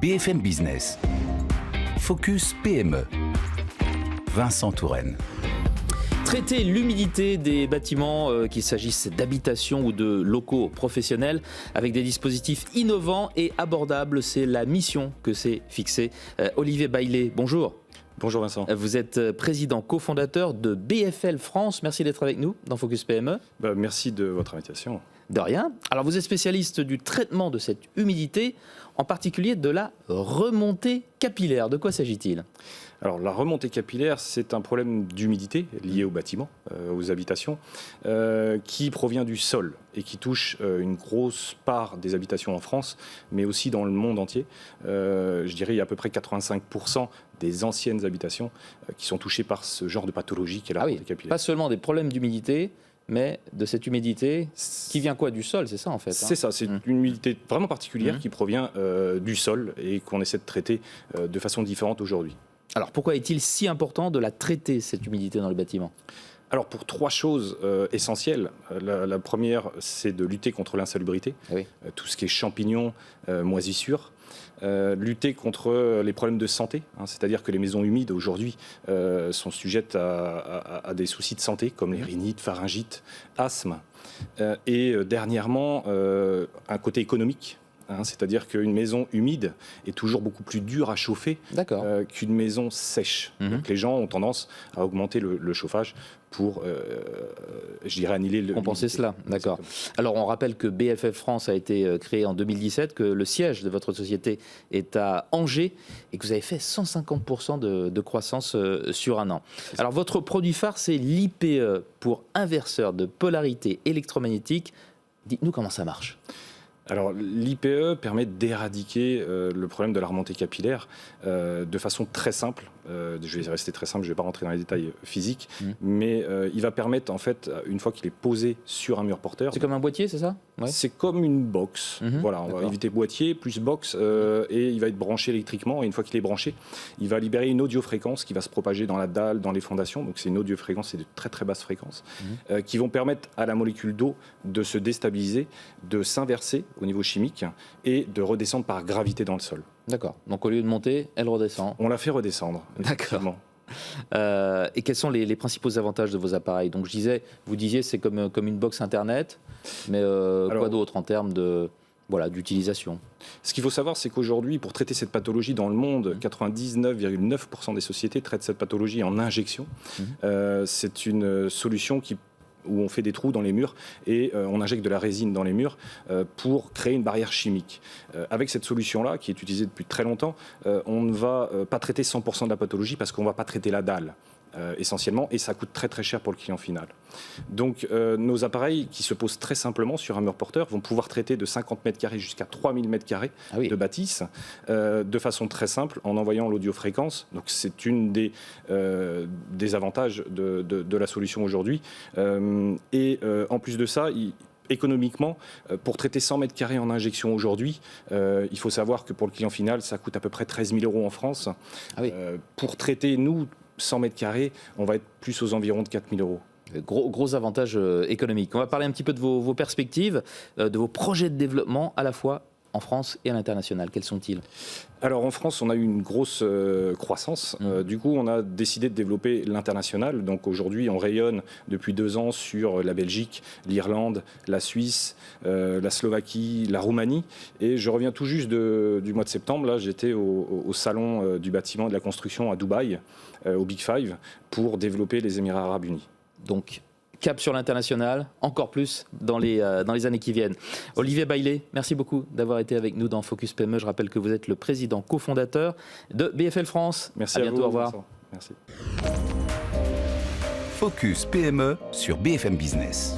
BFM Business. Focus PME. Vincent Touraine. Traiter l'humidité des bâtiments, qu'il s'agisse d'habitations ou de locaux professionnels, avec des dispositifs innovants et abordables, c'est la mission que s'est fixée Olivier Baillet. Bonjour. Bonjour Vincent. Vous êtes président cofondateur de BFL France. Merci d'être avec nous dans Focus PME. Merci de votre invitation. De rien. Alors vous êtes spécialiste du traitement de cette humidité, en particulier de la remontée capillaire. De quoi s'agit-il ? Alors la remontée capillaire, c'est un problème d'humidité lié aux bâtiments, aux habitations, qui provient du sol et qui touche une grosse part des habitations en France, mais aussi dans le monde entier. Je dirais il y a à peu près 85% des anciennes habitations qui sont touchées par ce genre de pathologie qu'est la remontée capillaire. Pas seulement des problèmes d'humidité, mais de cette humidité qui vient quoi ? Du sol, c'est ça en fait ? C'est ça, c'est une humidité vraiment particulière qui provient du sol et qu'on essaie de traiter de façon différente aujourd'hui. Alors pourquoi est-il si important de la traiter, cette humidité dans les bâtiments ? Alors pour trois choses essentielles. La première, c'est de lutter contre l'insalubrité, tout ce qui est champignons, moisissures. Lutter contre les problèmes de santé, c'est-à-dire que les maisons humides aujourd'hui sont sujettes à des soucis de santé comme les rhinites, pharyngites, asthme. Et dernièrement, un côté économique. C'est-à-dire qu'une maison humide est toujours beaucoup plus dure à chauffer qu'une maison sèche. Donc les gens ont tendance à augmenter le chauffage pour, je dirais, annihiler compenser cela. D'accord. Alors on rappelle que BFL France a été créé en 2017, que le siège de votre société est à Angers et que vous avez fait 150% de croissance sur un an. Alors votre produit phare, c'est l'IPE pour inverseur de polarité électromagnétique. Dites-nous comment ça marche. Alors l'IPE permet d'éradiquer le problème de la remontée capillaire de façon très simple. Je vais rester très simple, je ne vais pas rentrer dans les détails physiques, mais il va permettre, en fait, une fois qu'il est posé sur un mur porteur... C'est comme un boîtier, c'est ça ? C'est comme une box. Voilà, on va éviter boîtier plus box et il va être branché électriquement. Et une fois qu'il est branché, il va libérer une audiofréquence qui va se propager dans la dalle, dans les fondations. Donc c'est une audiofréquence, c'est de très très basses fréquences qui vont permettre à la molécule d'eau de se déstabiliser, de s'inverser au niveau chimique et de redescendre par gravité dans le sol. D'accord. Donc au lieu de monter, elle redescend. On la fait redescendre. D'accord. Et quels sont les principaux avantages de vos appareils ? Donc vous disiez c'est comme une box internet, mais quoi d'autre en termes d'utilisation ? Ce qu'il faut savoir, c'est qu'aujourd'hui, pour traiter cette pathologie dans le monde, 99,9% des sociétés traitent cette pathologie en injection. C'est une solution où on fait des trous dans les murs et on injecte de la résine dans les murs pour créer une barrière chimique. Avec cette solution-là, qui est utilisée depuis très longtemps, on ne va pas traiter 100% de la pathologie parce qu'on ne va pas traiter la dalle. Essentiellement, et ça coûte très très cher pour le client final. Donc nos appareils qui se posent très simplement sur un mur porteur vont pouvoir traiter de 50 mètres carrés jusqu'à 3000 mètres carrés de bâtisse de façon très simple en envoyant l'audiofréquence. Donc c'est une des avantages de la solution aujourd'hui. En plus de ça, économiquement, pour traiter 100 mètres carrés en injection aujourd'hui, il faut savoir que pour le client final, ça coûte à peu près 13 000 € en France. Pour traiter, nous, 100 mètres carrés, on va être plus aux environs de 4 000 €. Gros avantage économique. On va parler un petit peu de vos perspectives, de vos projets de développement à la fois en France et à l'international. Quels sont-ils ? Alors en France, on a eu une grosse croissance. Du coup, on a décidé de développer l'international. Donc aujourd'hui, on rayonne depuis 2 ans sur la Belgique, l'Irlande, la Suisse, la Slovaquie, la Roumanie. Et je reviens tout juste du mois de septembre. Là, j'étais au salon du bâtiment et de la construction à Dubaï, au Big Five, pour développer les Émirats Arabes Unis. Donc, cap sur l'international, encore plus dans les années qui viennent. Olivier Baillet, merci beaucoup d'avoir été avec nous dans Focus PME. Je rappelle que vous êtes le président cofondateur de BFL France. Merci à bientôt, au revoir. Merci. Focus PME sur BFM Business.